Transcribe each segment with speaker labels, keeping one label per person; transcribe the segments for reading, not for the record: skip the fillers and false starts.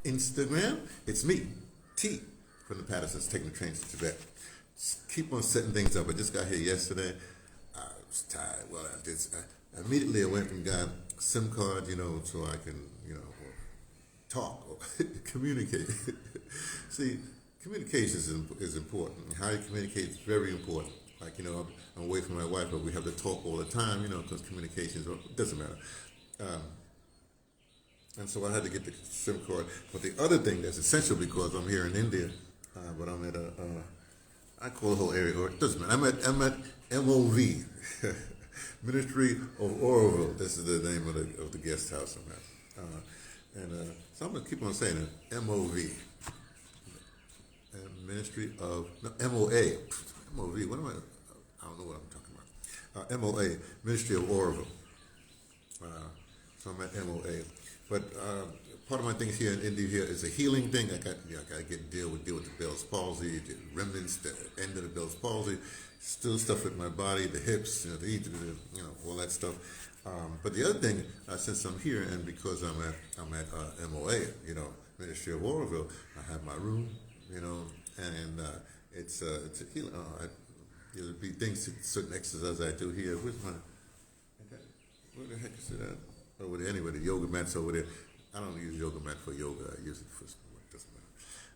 Speaker 1: Instagram, it's me, T, from the Pattersons, taking the train to Tibet. Just keep on setting things up. I just got here yesterday. I was tired. Well, immediately I went and got a SIM card, so I can, talk or communicate. See, communication is important. How you communicate is very important. Like, I'm away from my wife, but we have to talk all the time, because communication doesn't matter. And so I had to get the SIM card. But the other thing that's essential, because I'm here in India, but I'm at I call the whole area, or it doesn't matter. I'm at MOV, Ministry of Oroville. This is the name of the guest house I'm at. So I'm going to keep on saying it, MOV. Ministry of, no, MOA. MOV, what am I don't know what I'm talking about. MOA, Ministry of Oroville. So I'm at MOA. But part of my thing here in India here is a healing thing. I got to deal with the Bell's palsy, the remnants, the end of the Bell's palsy, still stuff with my body, the hips, all that stuff. But the other thing, since I'm here and because I'm at MOA, Ministry of Oroville, I have my room, and it's a healing. There'll be things, certain exercises I do here. Where the heck is it at? Over there, anyway, the yoga mat's over there. I don't use yoga mat for yoga. I use it for it doesn't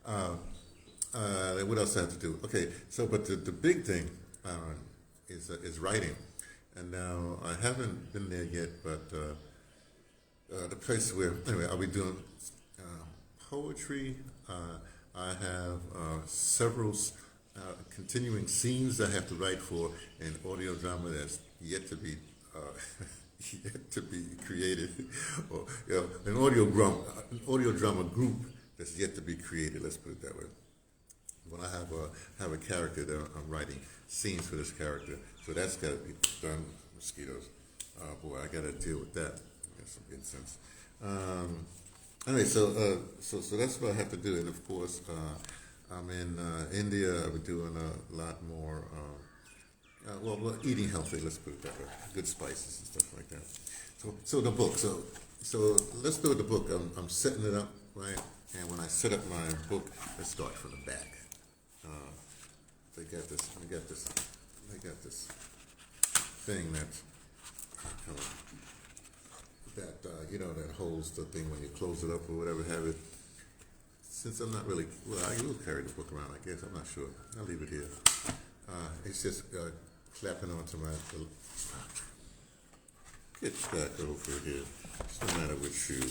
Speaker 1: matter. What else I have to do? Okay, so but the big thing is writing, and now I haven't been there yet, but the place where anyway I'll be doing poetry. I have several continuing scenes I have to write for an audio drama that's yet to be yet to be created, or an audio drama group that's yet to be created. Let's put it that way. But I have a character that I'm writing scenes for this character, so that's got to be done. Mosquitoes, boy, I got to deal with that. That's some incense. Anyway, so that's what I have to do, and of course, I'm in India. I've been doing a lot more. Well, eating healthy. Let's put it that way. Good spices and stuff like that. So the book. So let's go with the book. I'm setting it up right, and when I set up my book, let's start from the back. They got this thing that that holds the thing when you close it up or whatever have it. Since I'm not really, I will carry the book around, I guess. I'm not sure. I'll leave it here. It's just clapping onto my. Get that over here. It's no matter which shoe.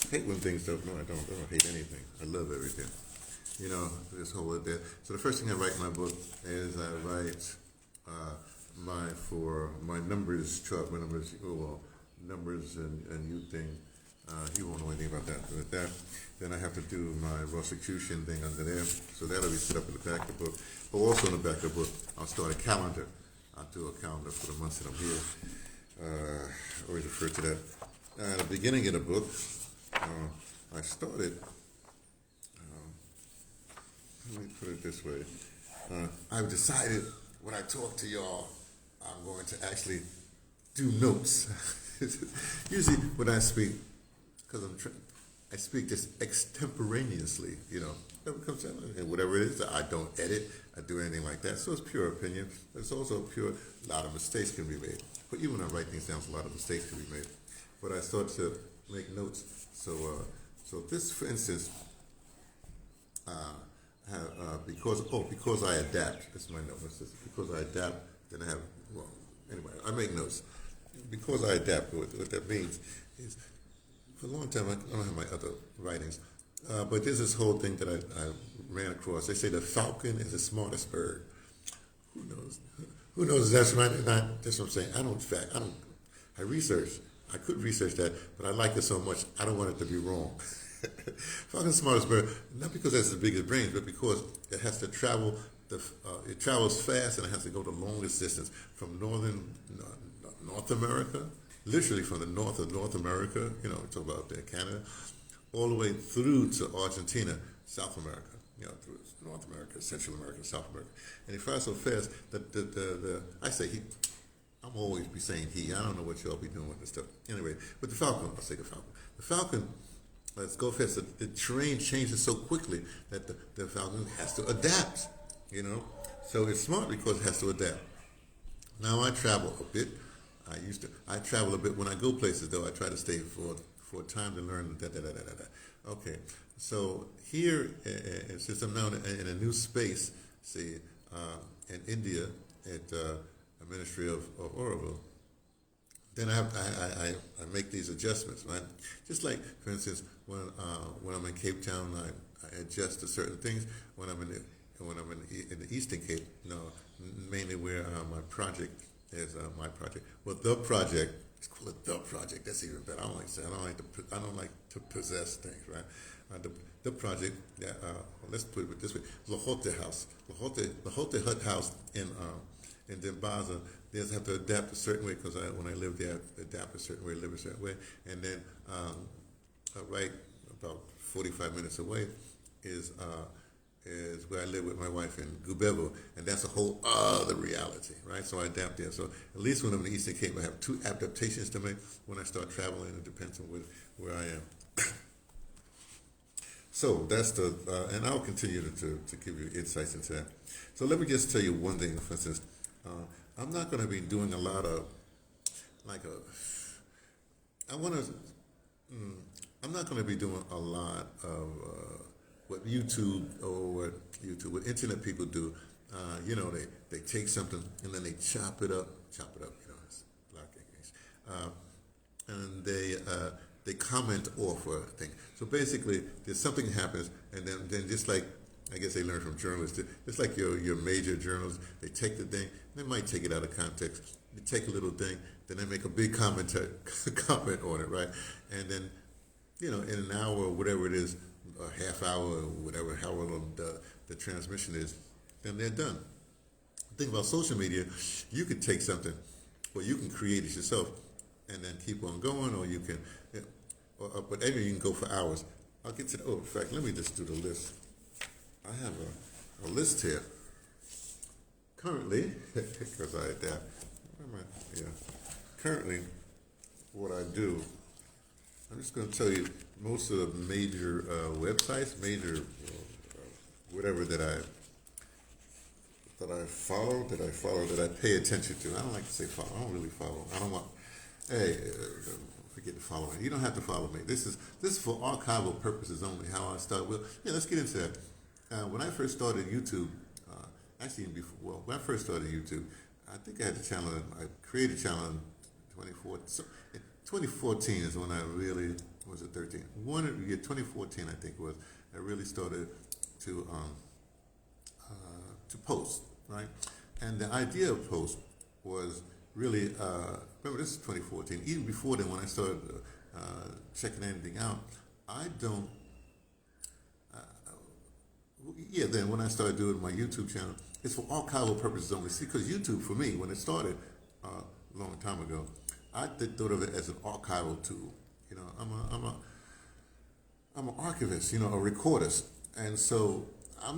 Speaker 1: I hate when things don't. No, I don't. I don't hate anything. I love everything. This whole there. So the first thing I write in my book is I write my numbers chart. My numbers. Numbers and you thing. You won't know anything about that. With that, then I have to do my Rosicrucian thing under there. So that'll be set up in the back of the book. But also in the back of the book, I'll start a calendar. I'll do a calendar for the months that I'm here. I always refer to that. At the beginning of the book, I started, let me put it this way. I've decided when I talk to y'all, I'm going to actually do notes. Usually when I speak, because I speak just extemporaneously, whatever it is, I don't edit, I do anything like that. So it's pure opinion, but it's also pure, a lot of mistakes can be made. But even when I write things down, a lot of mistakes can be made. But I start to make notes. So this, for instance, because I adapt, that's my note. Because I adapt, then I have, anyway, I make notes. Because I adapt, what that means is, for a long time, I don't have my other writings, but there's this whole thing that I ran across. They say the falcon is the smartest bird. Who knows? Who knows if that's right or not? That's what I'm saying. I researched. I could research that, but I like it so much, I don't want it to be wrong. Falcon's the smartest bird, not because it has the biggest brains, but because it has to travel, it travels fast and it has to go the longest distance from North America, literally from the north of North America, we talk about there, Canada, all the way through to Argentina, South America, through North America, Central America, South America. And he flies so fast that I say he, I'm always be saying he, I don't know what y'all be doing with this stuff. Anyway, but the falcon, I'll say the falcon. The falcon let's go fast. The terrain changes so quickly that the falcon has to adapt. You know, so it's smart because it has to adapt. Now I travel a bit. I travel a bit when I go places though. I try to stay for time to learn. Da, da, da, da, da, da. Okay, so here since I'm now in a new space, see, in India at the Ministry of Oroville, then I make these adjustments, right? Just like, for instance, when I'm in Cape Town, I adjust to certain things. When I'm in the Eastern Cape, mainly where my project is my project. Well, the project. It's called the project. That's even better. I don't like to say. I don't like to possess things, right? The project. Yeah. Let's put it this way: Lahote House, Lahote Hut House in DeBrother. They just have to adapt a certain way because when I lived there, I adapt a certain way, live a certain way, and then right about 45 minutes away is where I live with my wife in Gubevo, and that's a whole other reality, right? So I adapt there. So at least when I'm in the Eastern Cape, I have two adaptations to make. When I start traveling, it depends on where I am. So that's and I'll continue to give you insights into that. So let me just tell you one thing, for instance. I'm not going to be doing a lot of, I'm not going to be doing a lot of what what internet people do. They take something and then they chop it up, it's black English, and they comment off a thing. So basically, there's something happens, and then just like I guess they learn from journalists. It's like your major journals. They take the thing, they might take it out of context. They take a little thing, then they make a big comment on it, right? And then, in an hour or whatever it is, a half hour or whatever, however long the transmission is, then they're done. The thing about social media, you can take something, or you can create it yourself, and then keep on going, or you can, but anyway, you can go for hours. I'll get to in fact, let me just do the list. I have a list here. Currently, because I adapt. Where am I? Yeah. Currently, what I do, I'm just going to tell you most of the major websites, major whatever that I follow, that I pay attention to. I don't like to say follow. I don't really follow. I don't want. Hey, forget to follow me. You don't have to follow me. This is for archival purposes only. How I start. Well, yeah. Let's get into that. When I first started YouTube, when I first started YouTube, I think I had a channel. I created a channel in 2014. So 2014 is when I really was it 13. 2014 I think was I really started to post, right? And the idea of post was really remember this is 2014. Even before then, when I started checking anything out, then when I started doing my YouTube channel, it's for archival purposes only. See, because YouTube, for me, when it started a long time ago, I thought of it as an archival tool. I'm an archivist, a recordist, and so I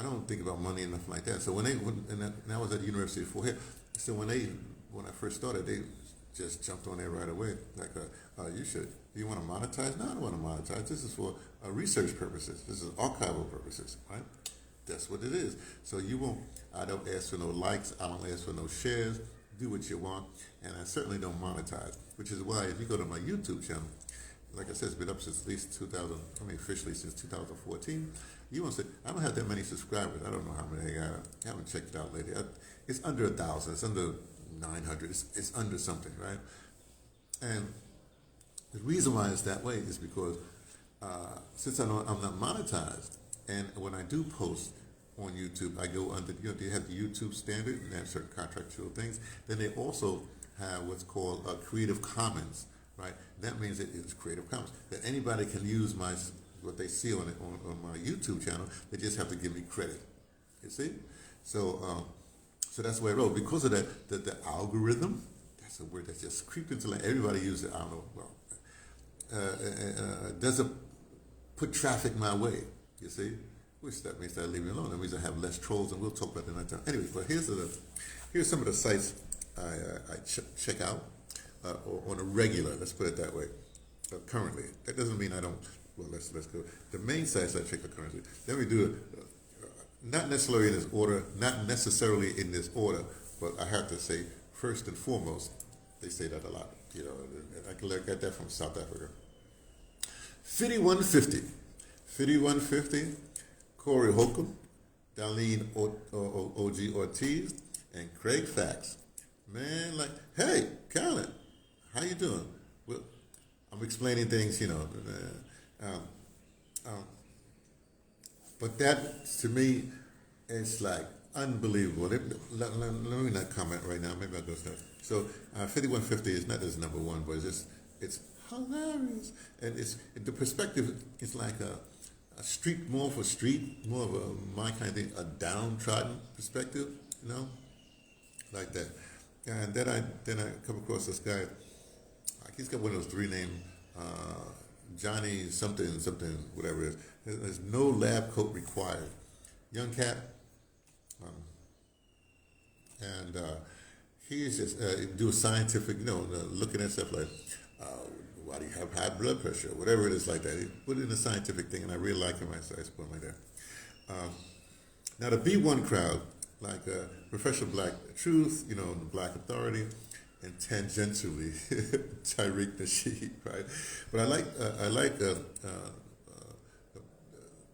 Speaker 1: don't think about money and nothing like that. So and I was at the University of Fort Hill. So when I first started, they just jumped on there right away. Like, do you want to monetize? No, I don't want to monetize. This is for research purposes. This is archival purposes, right? That's what it is. So I don't ask for no likes. I don't ask for no shares. Do what you want. And I certainly don't monetize, which is why if you go to my YouTube channel, like I said, it's been up since at least officially since 2014. You won't say, I don't have that many subscribers. I don't know how many I got. I haven't checked it out lately. It's under 1,000. It's under 900. It's under something, right? And the reason why it's that way is because since I'm not monetized, and when I do post on YouTube, I go under, they have the YouTube standard and they have certain contractual things. Then they also have what's called Creative Commons, right? That means it is Creative Commons. That anybody can use what they see on my YouTube channel. They just have to give me credit. You see? So that's why I wrote. Because of that, the algorithm, that's a word that just creeped into everybody uses it. I don't know. Doesn't put traffic my way. You see? Which that means that I leave me alone. That means I have less trolls, and we'll talk about that another time. Anyway, but here's some of the sites I check out on a regular. Let's put it that way. currently. That doesn't mean I don't. Well, let's go. The main sites I check are currently. Then we do not necessarily in this order, not necessarily in this order, but I have to say first and foremost. They say that a lot. You know, I can look at that from South Africa. 5150. 5150. Corey Holcomb, Darlene O.G. Ortiz, and Craig Fax. Man, like, hey, Carolyn, how you doing? Well, I'm explaining things, you know. But that, to me, it's like unbelievable. Let me not comment right now. Maybe I'll go start. So 5150 is not just number one, but it's hilarious. And the perspective is like a street, more of a street, more of my kind of thing, a downtrodden perspective, you know, like that. And then I come across this guy. He's got one of those three names, Johnny something, whatever it is. There's no lab coat required. Young cat. And he's just do scientific, you know, looking at stuff like, why do you have high blood pressure, whatever it is like that. He put it in a scientific thing, and I really like him. I support him like that. Now the B1 crowd, like Professor Black Truth, you know, the Black Authority, and tangentially Tariq Nasheed, right? But I like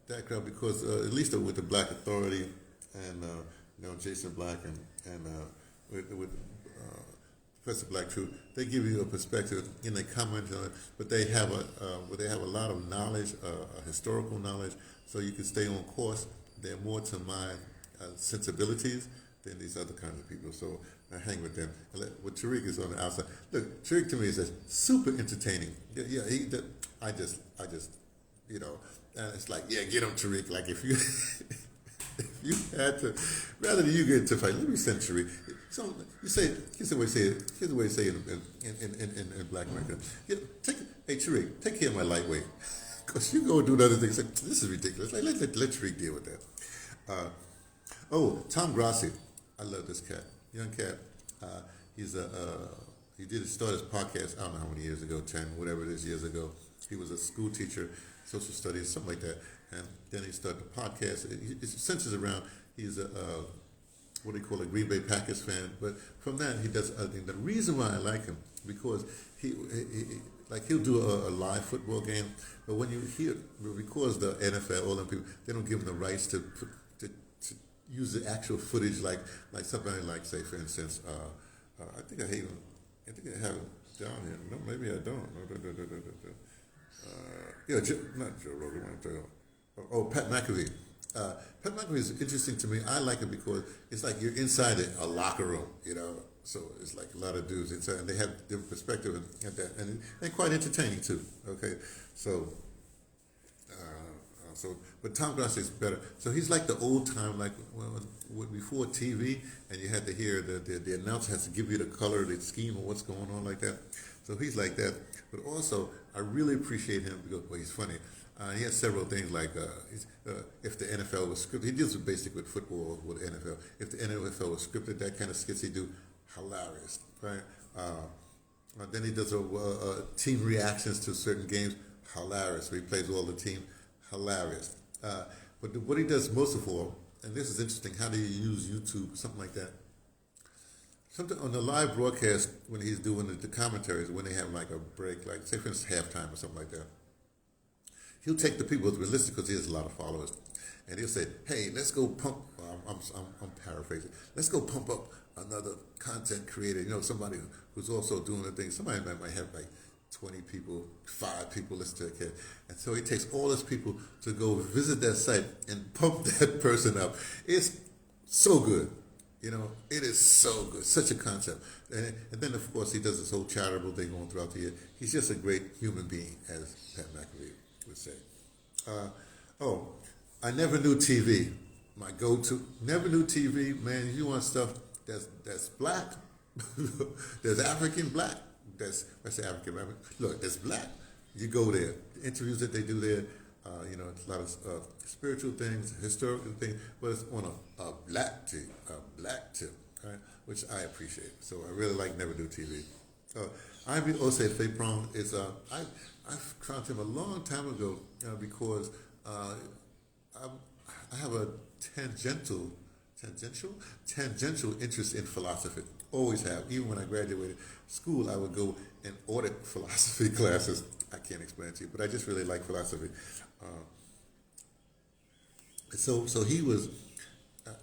Speaker 1: that crowd because at least with the Black Authority and you know, Jason Black and with Professor Black Truth, they give you a perspective and they comment on it, but they have a lot of knowledge, historical knowledge, so you can stay on course. They're more to my sensibilities than these other kinds of people, so I hang with them. With Tariq is on the outside. Look, Tariq to me is super entertaining. I just, you know, and it's like, yeah, get him, Tariq. Like if you. If you had to, rather than you get into a fight, let me send Tariq. So you say, here's the way to say it. Here's the way to say it in Black America. Hey Tariq, take care of my lightweight, because you go and do other things. Like, this is ridiculous. Like let Tariq deal with that. Tom Grassi, I love this cat, young cat. He did start his podcast. I don't know how many years ago, 10, whatever it is, years ago. He was a school teacher, social studies, something like that. And then he started the podcast. His centers around, he's what they call a Green Bay Packers fan. But from that, he does other things. The reason why I like him, because he'll do a live football game, but when you hear, because the NFL, all them people, they don't give him the rights to use the actual footage like somebody like, say, for instance, I think I have it down here. No, maybe I don't. Not Joe Rogan. Pat McAfee. Pat McAfee is interesting to me. I like it because it's like you're inside a locker room, you know. So it's like a lot of dudes inside, and they have different perspective and that, and they're quite entertaining too. Okay, so but Tom Grassi is better. So he's like the old time, like before TV, and you had to hear the announcer has to give you the color, the scheme of what's going on like that. So he's like that. But also, I really appreciate him because he's funny. He has several things like if the NFL was scripted, he deals with basically with football with the NFL. If the NFL was scripted, that kind of skits he do, hilarious, right? Then he does team reactions to certain games, hilarious. So he plays all the team, hilarious. But what he does most of all, and this is interesting, how do you use YouTube, something like that? Something on the live broadcast when he's doing the commentaries, when they have like a break, like say for instance halftime or something like that. He'll take the people who's been listening because he has a lot of followers, and he'll say, "Hey, let's go pump." I'm paraphrasing. Let's go pump up another content creator. You know, somebody who's also doing the thing. Somebody might have like 20 people, 5 people listen to a kid, and so he takes all those people to go visit that site and pump that person up. It's so good. You know, it is so good. Such a concept. And then, of course, he does this whole charitable thing going throughout the year. He's just a great human being, as Pat McAfee would say. I never knew TV. My go-to. Never knew TV, man. If you want stuff that's black, there's African black. I say African. Look, there's black. You go there. The interviews that they do there, you know, it's a lot of spiritual things, historical things, but it's on a black tip, right? Which I appreciate. So I really like Never Do TV. Ivy Osei Feiprong is I found him a long time ago because uh, I, I have a tangential tangential tangential interest in philosophy. Always have. Even when I graduated school, I would go and audit philosophy classes. I can't explain it to you, but I just really like philosophy. Uh, so he was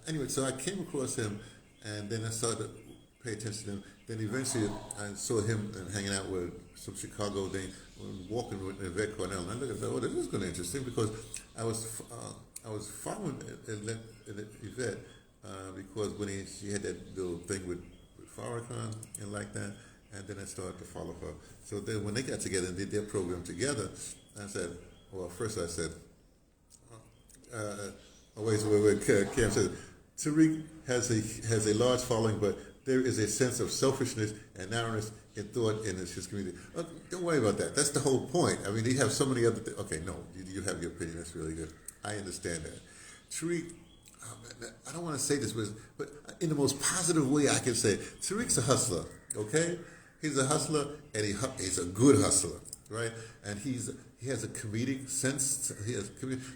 Speaker 1: anyway. So I came across him, and then I started to pay attention to him. Then eventually I saw him and hanging out with some Chicago thing, walking with Yvette Cornell, and I looked and said, "Oh, this is going to be interesting," because I was following Yvette because when she had that little thing with Farrakhan and like that, and then I started to follow her. So then when they got together and did their program together, I said, well, first I said, wait. Cam says, Tariq has a large following, but there is a sense of selfishness and narrowness in thought in his community. Don't worry about that. That's the whole point. I mean, you have so many other things. Okay, no, you have your opinion. That's really good. I understand that. Tariq, I don't want to say this, but in the most positive way I can say it, Tariq's a hustler, okay? He's a hustler, and he's a good hustler, right? And he has a comedic sense.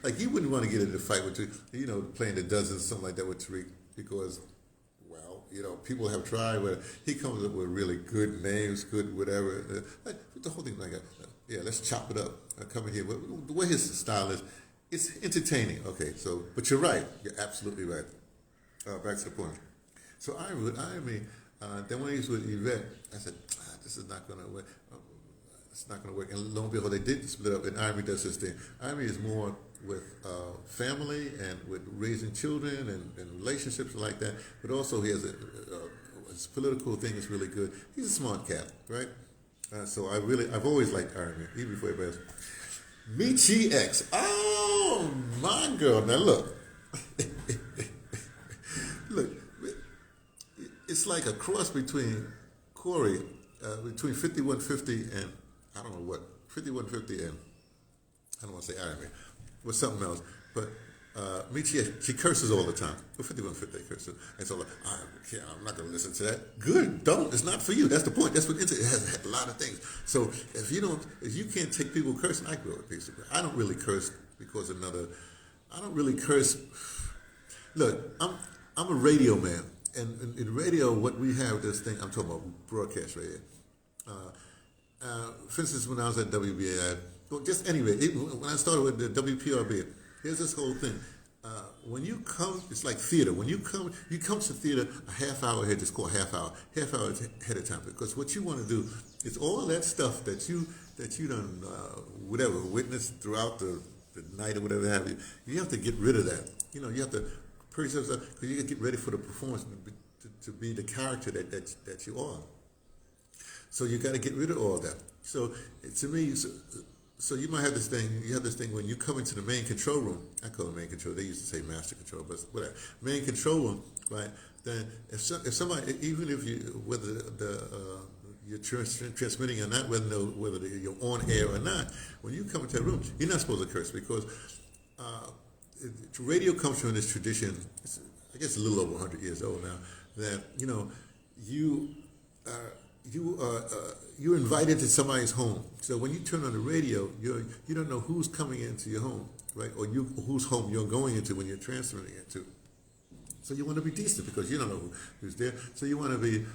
Speaker 1: Like, you wouldn't want to get into a fight with Tariq, playing the dozens, something like that with Tariq, because, well, people have tried, but he comes up with really good names, good whatever. Like, the whole thing, like, yeah, let's chop it up. Come in here. The way his style is, it's entertaining. Okay, but you're right. You're absolutely right. Back to the point. So then when he was with Yvette, I said, this is not going to work. It's not going to work. And lo and behold, they did split up, and Ivy does this thing. Ivy is more with family and with raising children and relationships like that, but also he has his political thing is really good. He's a smart cat, right? So I've always liked Ivy, even before everybody else. Michi X. Oh, my girl. Now, look. Look. It's like a cross between Corey, between 5150 and, I don't know what, 5150 and, I don't want to say Iron Man, but something else. But Michi, she curses all the time. But 5150 curses. And so, I'm not going to listen to that. Good, don't. It's not for you. That's the point. That's what it has a lot of things. So if you can't take people cursing, I grew up with people. I don't really curse because I don't really curse. Look, I'm a radio man. And in radio, what we have this thing, I'm talking about broadcast radio. For instance, when I was at WBAI, just anyway, when I started with the WPRB, here's this whole thing. When you come, it's like theater. When you come to theater a half hour ahead, it's called half hour ahead of time. Because what you want to do is all of that stuff that you done, whatever, witnessed throughout the night or whatever have you, you have to get rid of that. You have to purge yourself because you got to get ready for the performance to be the character that you are. So you got to get rid of all that. So to me, so you might have this thing. You have this thing when you come into the main control room. I call it main control. They used to say master control, but whatever. Main control room, right? Then if somebody, even if whether you're transmitting or not, whether you're on air or not, when you come into that room, you're not supposed to curse because radio comes from this tradition. It's, I guess a little over 100 years old now. That you're invited to somebody's home. So when you turn on the radio, you don't know who's coming into your home, right? Or whose home you're going into when you're transferring it to. So you want to be decent because you don't know who's there. So you want to be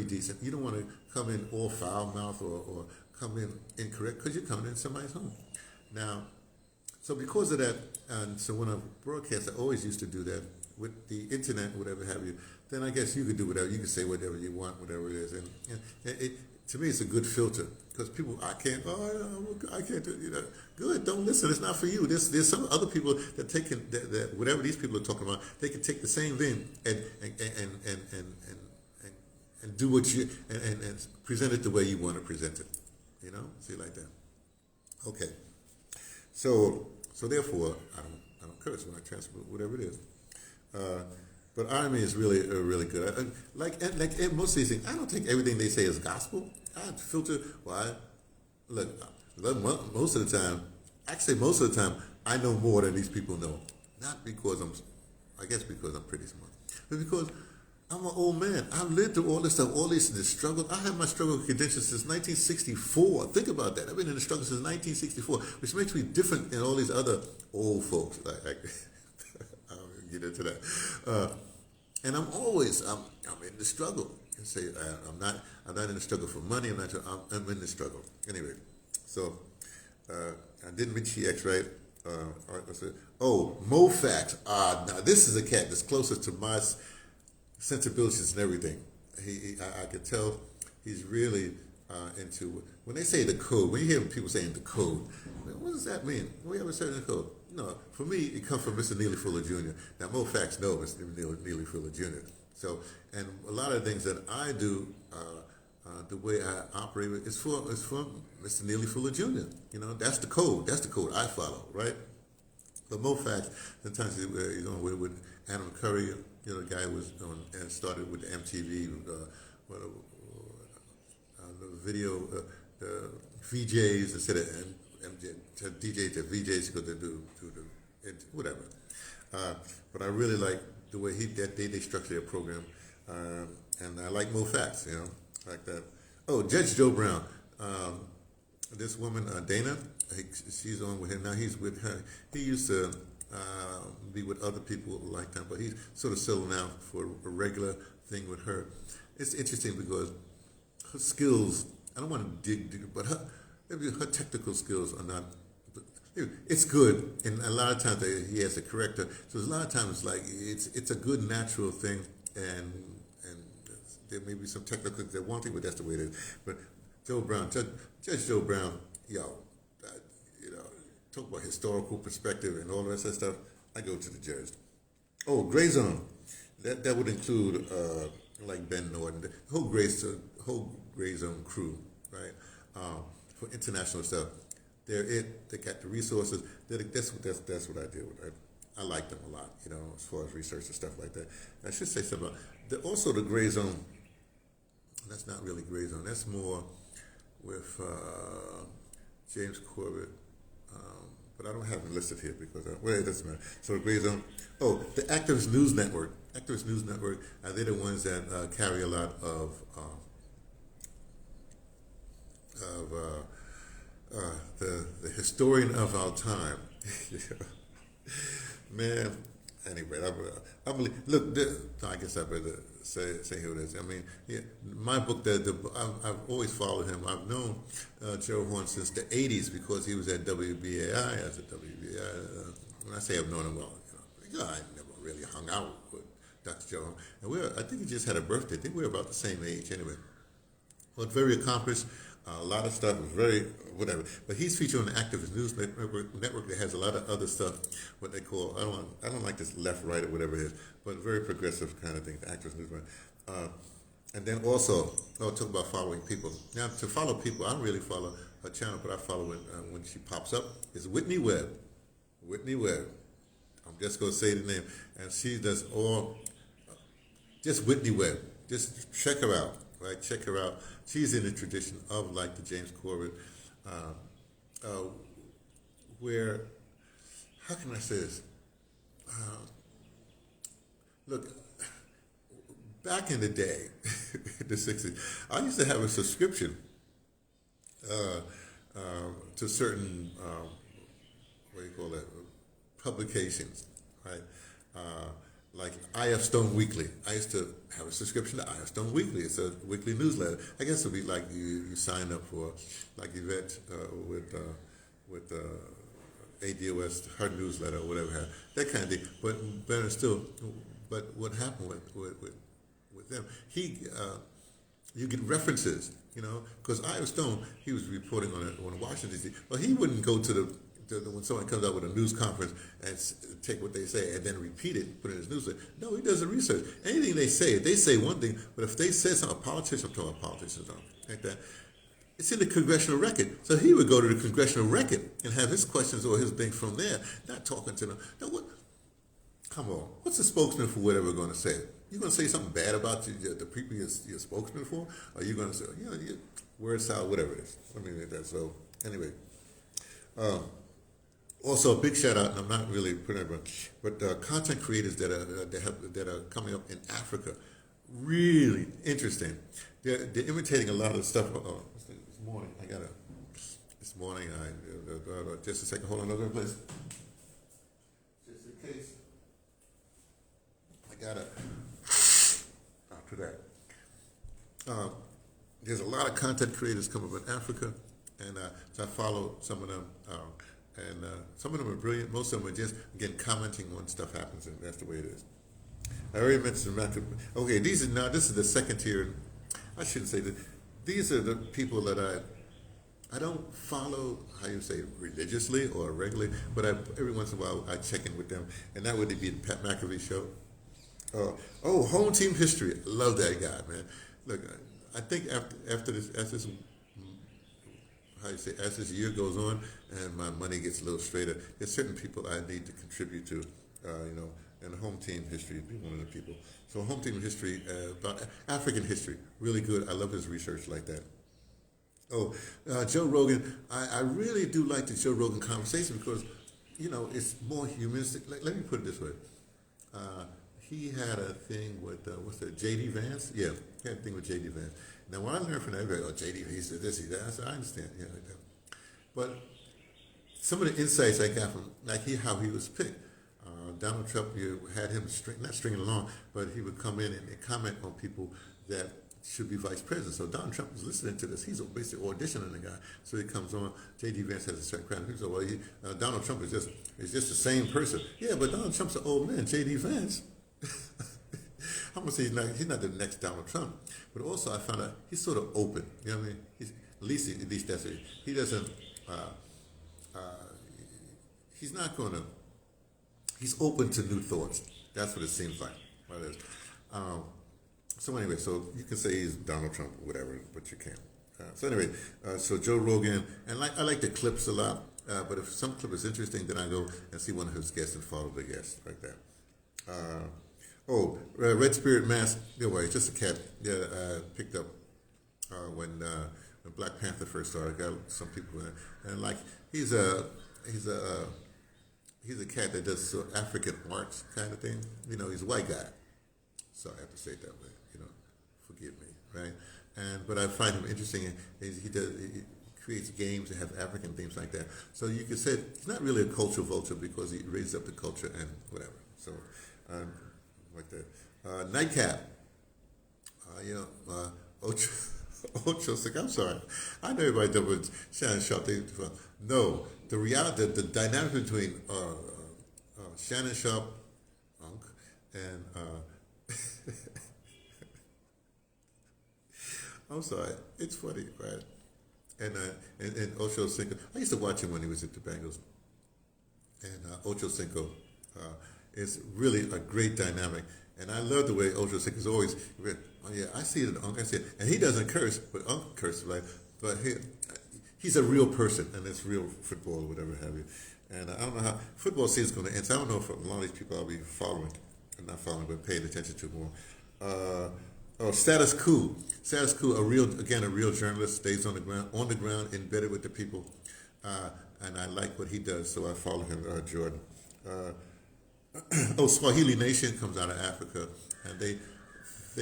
Speaker 1: decent. You don't want to come in all foul mouth or come in incorrect because you're coming in somebody's home. Now, so because of that, and so when I broadcast, I always used to do that with the internet, whatever have you. Then I guess you could do whatever. You can say whatever you want, whatever it is. And to me, it's a good filter because people, I can't do it. Good, don't listen. It's not for you. There's some other people that whatever these people are talking about, they can take the same thing and do what you and present it the way you want to present it. See, like that. Okay. So therefore, I don't curse when I transfer whatever it is. But Army is really good. Like most of these things, I don't take everything they say as gospel. I filter. Look, most of the time, I know more than these people know. Not because I guess because I'm pretty smart, but because I'm an old man. I've lived through all this stuff, all this struggle. I had my struggle with credentials since 1964. Think about that. I've been in the struggle since 1964, which makes me different than all these other old folks. Like I'll get into that. And I'm in the struggle. And say I'm not in the struggle for money. I'm in the struggle anyway. So I didn't reach EX, right? I said, oh, Mofax. Now this is a cat that's closest to my sensibilities and everything. I could tell he's really into, when they say the code, when you hear people saying the code, what does that mean? We ever said the code? No, for me, it comes from Mr. Neely Fuller Jr. Now, Mofax knows Mr. Neely Fuller Jr. So, and a lot of things that I do, the way I operate is from Mr. Neely Fuller Jr. You know, that's the code. That's the code I follow, right? But Mofax, sometimes he's on with Adam Curry. You know, the guy was on and started with the MTV, the video, the VJs instead of DJs to VJs because they do whatever. But I really like the way they structure their program, and I like Mofax, you know, like that. Oh, Judge Joe Brown, this woman Dana, she's on with him now. He's with her. He used to be with other people like that, but he's sort of settling out for a regular thing with her. It's interesting because her skills, I don't want to dig, but her technical skills are not, it's good, and a lot of times he has to correct her. So a lot of times, like it's a good natural thing, and there may be some technical things that won't, but that's the way it is. But Joe Brown, Judge Joe Brown, you know, talk about historical perspective and all the rest of that stuff. I go to the judge. Oh, Gray Zone, that would include like Ben Norton, the whole Gray Zone crew, right? For international stuff. They got the resources. That's what I deal with. I like them a lot, you know, as far as research and stuff like that. I should say something about also the Gray Zone. That's not really Gray Zone. That's more with James Corbett, but I don't have it listed here because well, it doesn't matter. So the Gray Zone. Oh, the Activist News Network. Activist News Network. They're the ones that carry a lot of the historian of our time. Man, anyway, I believe. Look, I guess I better say who it is. I mean, yeah, my book. I've always followed him. I've known Joe Horn since the '80s because he was at WBAI as a WBAI. When I say I've known him well, I never really hung out with Dr. Joe Horn. And I think he just had a birthday. I think we're about the same age anyway. But very accomplished. A lot of stuff is very whatever, but he's featured on the Activist News Network that has a lot of other stuff. What they call I don't like this left right or whatever it is, but very progressive kind of thing. The Activist News Network, and then also talk about following people. Now to follow people, I don't really follow her channel, but I follow it when she pops up. It's Whitney Webb. Whitney Webb. I'm just gonna say the name, and she does all just Whitney Webb. Just check her out. Right, check her out. She's in the tradition of like the James Corbett, where, how can I say this? Look, back in the day, the 60s, I used to have a subscription to certain, what do you call it, publications, right? Like I.F. Stone Weekly. I used to have a subscription to I.F. Stone Weekly. It's a weekly newsletter. I guess it would be like you sign up for, like Yvette with ADOS, her newsletter or whatever, that kind of thing. But better still, but what happened with them, you get references, you know, because I.F. Stone, he was reporting on Washington, D.C., but he wouldn't go to when someone comes out with a news conference and take what they say and then repeat it, put it in his newsletter. No, he does the research. Anything they say one thing, but if they say something, a politician, I'm talking about politicians, like that, it's in the congressional record. So he would go to the congressional record and have his questions or his things from there, not talking to them. Now, come on, what's the spokesman for whatever going to say? You going to say something bad about the people you're spokesman for? Or are you going to say, word salad, whatever it is? I mean, that. So, anyway. Also, a big shout out, and I'm not really putting everyone, but content creators that are coming up in Africa, really interesting. They're imitating a lot of stuff. Oh, this morning I got a. This morning just a second. Hold on, another place. Just in case. I got a. After that. There's a lot of content creators come up in Africa, and so I follow some of them. And some of them are brilliant. Most of them are just, again, commenting when stuff happens, and that's the way it is. I already mentioned okay, this is the second tier. I shouldn't say that. These are the people that I don't follow, how you say, religiously or regularly, but every once in a while I check in with them, and that would be the Pat McAfee show. Home team history. I love that guy, man. Look, I think after this, how you say, as this year goes on and my money gets a little straighter, there's certain people I need to contribute to, and home team history would be one of the people. So home team history, about African history, really good. I love his research like that. Joe Rogan, I really do like the Joe Rogan conversation because, it's more humanistic. Let me put it this way. He had a thing with, J.D. Vance? Yeah, he had a thing with J.D. Vance. Now, when I learned from that, J.D. he said this, he that. I said, I understand. Yeah, like that. But some of the insights I got from, how he was picked. Donald Trump, you had him not stringing along, but he would come in and comment on people that should be vice president. So Donald Trump was listening to this. He's basically auditioning the guy. So he comes on. J.D. Vance has a certain crowd. He said, Donald Trump is just the same person. Yeah, but Donald Trump's an old man. J.D. Vance. I'm gonna say he's not the next Donald Trump, but also I found out he's sort of open. You know what I mean? At least that's it. He doesn't. He's not gonna. He's open to new thoughts. That's what it seems like. So anyway, so you can say he's Donald Trump or whatever, but you can't. So Joe Rogan, and I like the clips a lot. But if some clip is interesting, then I go and see one of his guests and follow the guest like that. Red Spirit Mask. Anyway, it's just a cat. Yeah, picked up when Black Panther first started. Got some people in, and he's a cat that does sort of African arts kind of thing. He's a white guy. Sorry, I have to say it that way. Forgive me, right? But I find him interesting. He creates games that have African themes like that. So you could say he's not really a cultural vulture because he raises up the culture and whatever. So like that. Nightcap. Ocho Sick. I'm sorry. I know everybody done with Shannon Sharp. No, the reality, the dynamic between Shannon Sharp, and I'm sorry. It's funny, right? And Ocho Cinco. I used to watch him when he was at the Bengals. And Ocho Cinco is really a great dynamic. And I love the way Ocho Cinco is always, I see it in Unc. I see it. And he doesn't curse, but Unc curses, right? But he's a real person, and it's real football or whatever have you. And I don't know how football season is going to end. So I don't know if a lot of these people I'll be following, not following, but paying attention to more. Status Quo. Status Quo, a real journalist, stays on the ground, embedded with the people, and I like what he does, so I follow him, Jordan. Swahili Nation comes out of Africa, and they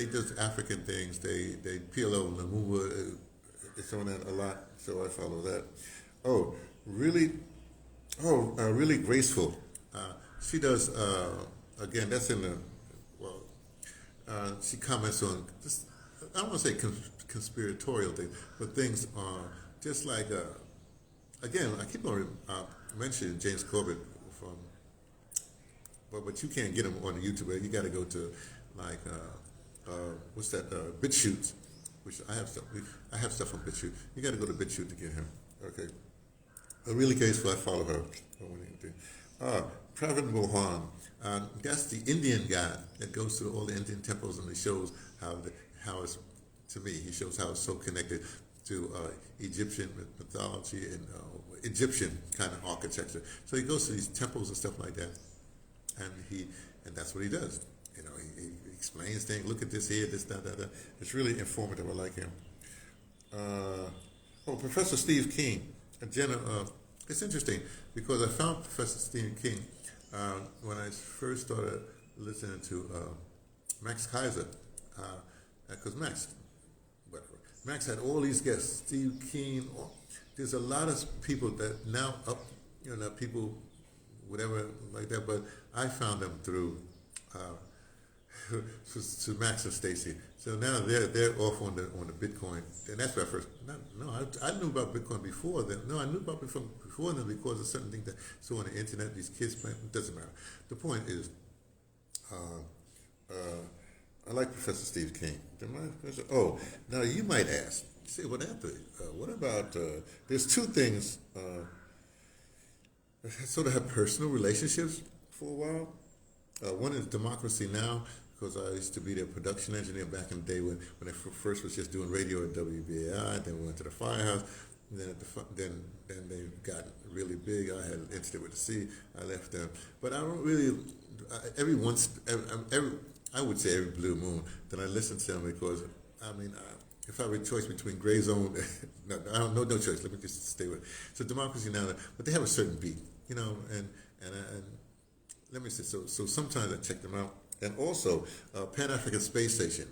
Speaker 1: do African things. They PLO Lumumba is on that a lot, so I follow that. Really graceful. She does again. That's in the she comments on just, I don't want to say conspiratorial things, but things are just like, again, I keep on mentioning James Corbett but you can't get him on the YouTube. You got to go to what's that, BitChute, which I have stuff on BitChute. You got to go to BitChute to get him. Okay. Really graceful, I follow her. Pravin Mohan. That's the Indian guy that goes to all the Indian temples and he shows how it's, to me, he shows how it's so connected to Egyptian mythology and Egyptian kind of architecture. So he goes to these temples and stuff like that, and that's what he does. He explains things. Look at this here, this, that. It's really informative. I like him. Professor Steve King. It's interesting because I found Professor Steve King when I first started listening to Max Kaiser. because Max, whatever. Max had all these guests, Steve Keen. There's a lot of people that now up, people, whatever like that. But I found them through to Max and Stacy. So now they're off on the Bitcoin, and that's where I first. I knew about Bitcoin before then. No, I knew about it from before then because of certain things that saw on the internet. These kids playing. It doesn't matter. The point is, I like Professor Steve King. Oh, now you might ask, say, what happened? What about? There's two things. I sort of have personal relationships for a while. One is Democracy Now, because I used to be their production engineer back in the day when I first was just doing radio at WBAI. Then we went to the Firehouse. And then they got really big. I had an incident with the sea. I left them, but I don't really. I would say every blue moon that I listen to them because if I were a choice between Gray Zone, no choice. Let me just stay with it. So Democracy Now, but they have a certain beat, and let me say so sometimes I check them out, and also Pan African Space Station,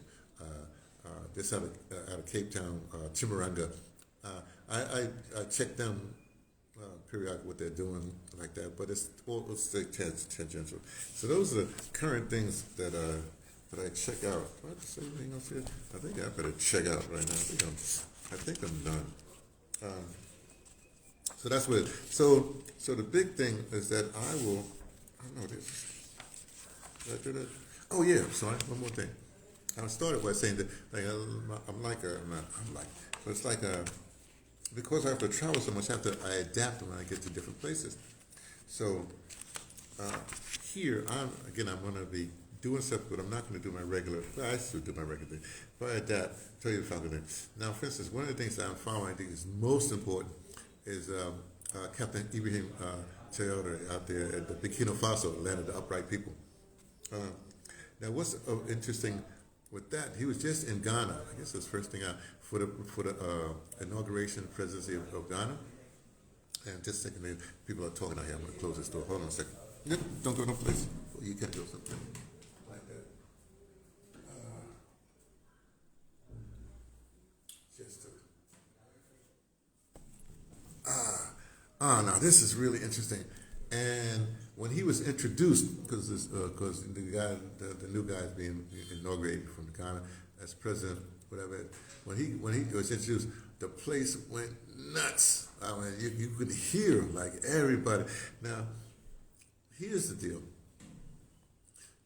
Speaker 1: this out of Cape Town, Chimaranga. I check them periodically what they're doing like that, but it's tangential. So those are the current things that I check out. Do I have to say anything else here? I think I better check out right now. I think I'm done. So that's what. So the big thing is that I don't know this. Did I do that? Oh yeah. Sorry. One more thing. I started by saying that but it's like because I have to travel so much, I adapt when I get to different places. So here, I'm going to be doing stuff, but I'm not going to do my regular. Well, I still do my regular thing, but I adapt. Tell you the following thing. Now, for instance, one of the things that I'm following, I think is most important, is Captain Ibrahim Traore out there at the Burkina Faso, land of the upright people. Now, what's interesting with that? He was just in Ghana. I guess his first thing out for the inauguration presidency of Ghana. And just a second, people are talking out here. I'm going to close this door. Hold on a second. Don't go no place. You can't do something like that. Now this is really interesting. And when he was introduced, because the new guy is being inaugurated from Ghana as president, whatever. When he was introduced, the place went nuts. I mean, you could hear like everybody. Now, here's the deal.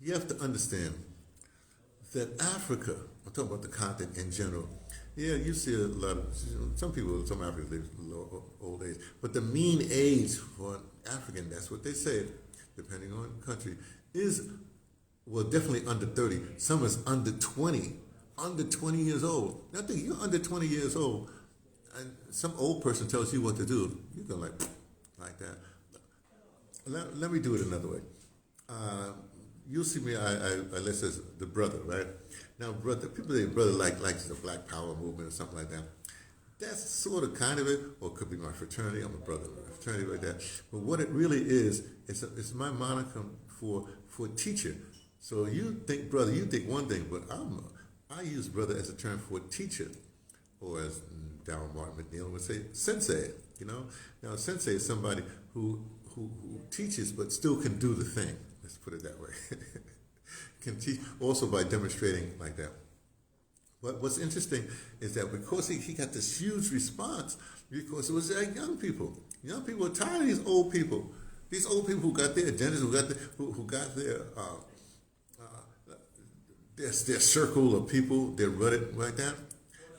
Speaker 1: You have to understand that Africa, I'm talking about the continent in general. Yeah, you see a lot of some Africans live old age, but the mean age for an African, that's what they say, depending on the country, is definitely under 30. Some is under 20. Under 20 years old. Now think, you're under 20 years old, and some old person tells you what to do. You go like that. Let me do it another way. You'll see me. I list as DeBrother, right? Now, people say brother like the Black Power movement or something like that. That's sort of kind of it, or it could be my fraternity. I'm a brother of a fraternity like that. But what it really is, it's my moniker for teacher. So you think brother, you think one thing, but I use brother as a term for teacher, or as Darryl Martin McNeil would say, sensei. Now sensei is somebody who teaches but still can do the thing. Let's put it that way. Can teach also by demonstrating like that. But what's interesting is that because he got this huge response, because it was like young people. Young people are tired of these old people. These old people who got their agendas, who got their circle of people, they're running like that.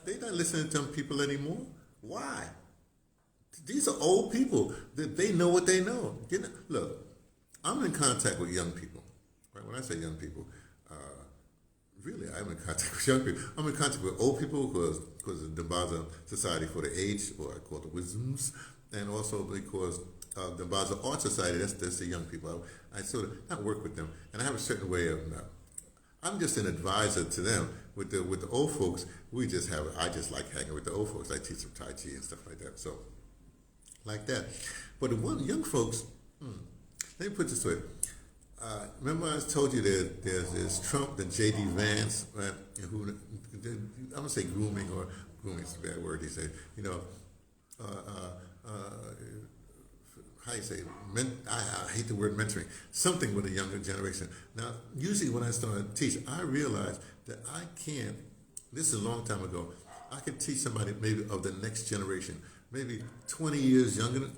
Speaker 1: They're not listening to them people anymore. Why? These are old people. They know what they know. Look, I'm in contact with young people. Right? When I say young people, really, I'm in contact with young people. I'm in contact with old people because of the DeBrother Society for the Aged, or I call it the Wisdoms, and also because the DeBrother Art Society, that's the young people. I sort of not work with them, and I have a certain way of. I'm just an advisor to them. With the old folks, I just like hanging with the old folks. I teach them Tai Chi and stuff like that. So, like that. But the young folks, let me put it this way. Remember I told you there's Trump, then J.D. Vance, right? Who I'm gonna say grooming, or grooming is a bad word. He said, uh, uh, uh, how you say, I hate the word mentoring, something with a younger generation. Now, usually when I started to teach, I realized that I can't, this is a long time ago, I could teach somebody maybe of the next generation, maybe 20 years younger,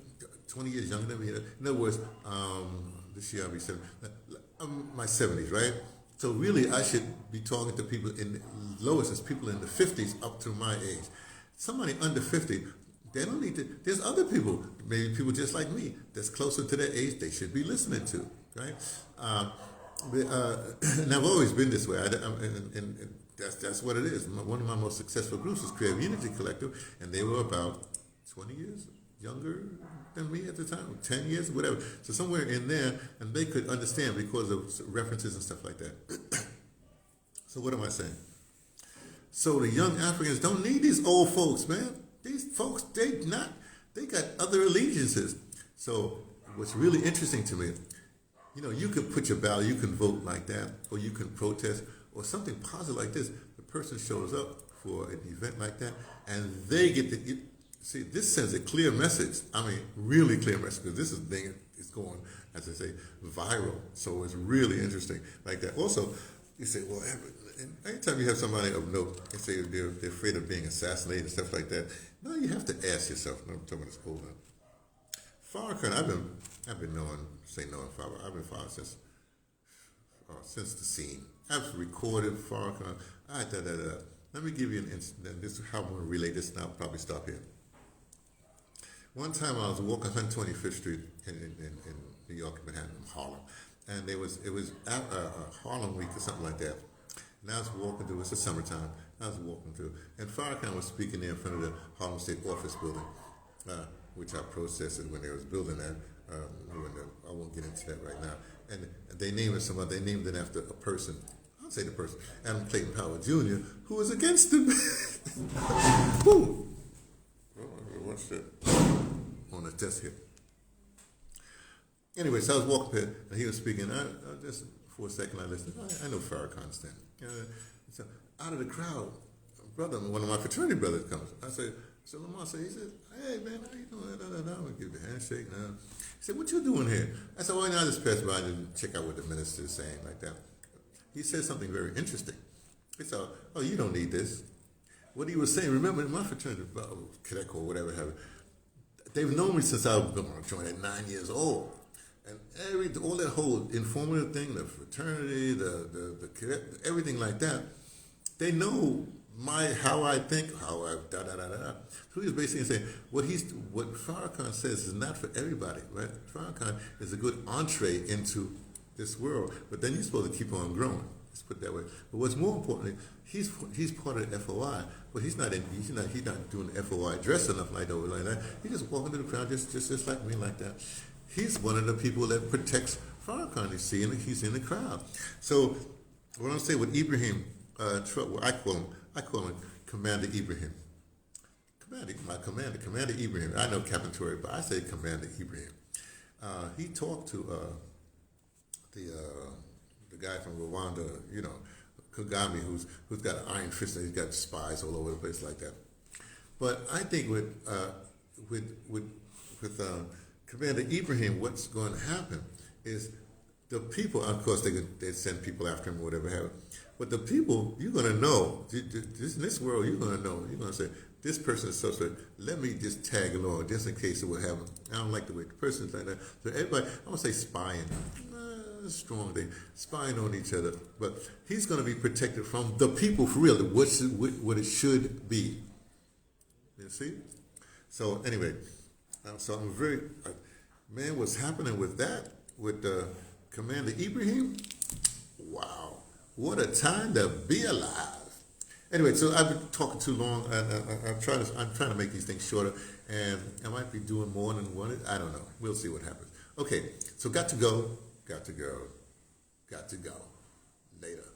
Speaker 1: 20 years younger than me. In other words, this year I'll be 70, I'm my 70s, right? So really I should be talking to people in the lowest, as people in the 50s up to my age. Somebody under 50, they don't need to, there's other people, maybe people just like me, that's closer to their age they should be listening to, right? And I've always been this way, and that's what it is. One of my most successful groups was Creative Unity Collective, and they were about 20 years younger than me at the time, 10 years, whatever. So somewhere in there, and they could understand because of references and stuff like that. So what am I saying? So the young Africans don't need these old folks, man. These folks, they got other allegiances. So what's really interesting to me, you could put your ballot, you can vote like that, or you can protest, or something positive like this. The person shows up for an event like that, and they get to see. This sends a clear message. I mean, really clear message, because this thing is going, as I say, viral. So it's really interesting like that. Also, you say, well, anytime you have somebody of note, they say they're afraid of being assassinated and stuff like that. Now you have to ask yourself. I'm talking about this old now. Farrakhan, I've been knowing Farrakhan. I've been following since the scene. I've recorded Farrakhan. Let me give you an incident. This is how I'm going to relate this, and I'll probably stop here. One time I was walking 125th Street in New York, Manhattan, Harlem, and it was Harlem Week or something like that. And I was walking through. It's the summertime. I was walking through, and Farrakhan was speaking there in front of the Harlem State Office Building, which I protested when they was building that. I won't get into that right now. And they named it They named it after a person. I'll say the person, Adam Clayton Powell Jr., who was against him. Who? What's that? On the desk here. Anyway, so I was walking here, and he was speaking. I just for a second I listened. I know Farrakhan's thing. So out of the crowd, one of my fraternity brothers comes. I said, Lamar, he said, hey man, how you doing? I'm gonna give you a handshake now. He said, what you doing here? I said, well, I just passed by and check out what the minister is saying like that. He said something very interesting. He said, oh, you don't need this. What he was saying, remember in my fraternity, cadet or whatever, they've known me since I joined at 9 years old. And all that whole informative thing, the fraternity, the cadet, everything like that, they know how I think, So he was basically saying, what Farrakhan says is not for everybody, right? Farrakhan is a good entree into this world, but then you're supposed to keep on growing. Let's put it that way. But what's more important, he's part of the FOI, but he's not doing the FOI dress or nothing like that. He's just walking through the crowd, just like me, like that. He's one of the people that protects Farrakhan. He's in the crowd. So what I'm saying with Ibrahim, I call him Commander Ibrahim. Commander Ibrahim. I know Captain Torrey, but I say Commander Ibrahim. He talked to the guy from Rwanda, Kagame, who's got an iron fist and he's got spies all over the place like that. But I think with Commander Ibrahim, what's going to happen is the people. Of course, they send people after him or whatever have it. But the people, you're going to know. In this world, you're going to know. You're going to say, this person is so. Let me just tag along just in case it will happen. I don't like the way the person's like that. So everybody, I don't say spying. Strong thing, spying on each other, but he's going to be protected from the people for real, what it should be. You see? So anyway, so I'm very, man, what's happening with that, with Commander Ibrahim? Wow, what a time to be alive. Anyway, so I've been talking too long, and I'm trying to make these things shorter, and I might be doing more than one. I don't know. We'll see what happens. Okay, so got to go. Later.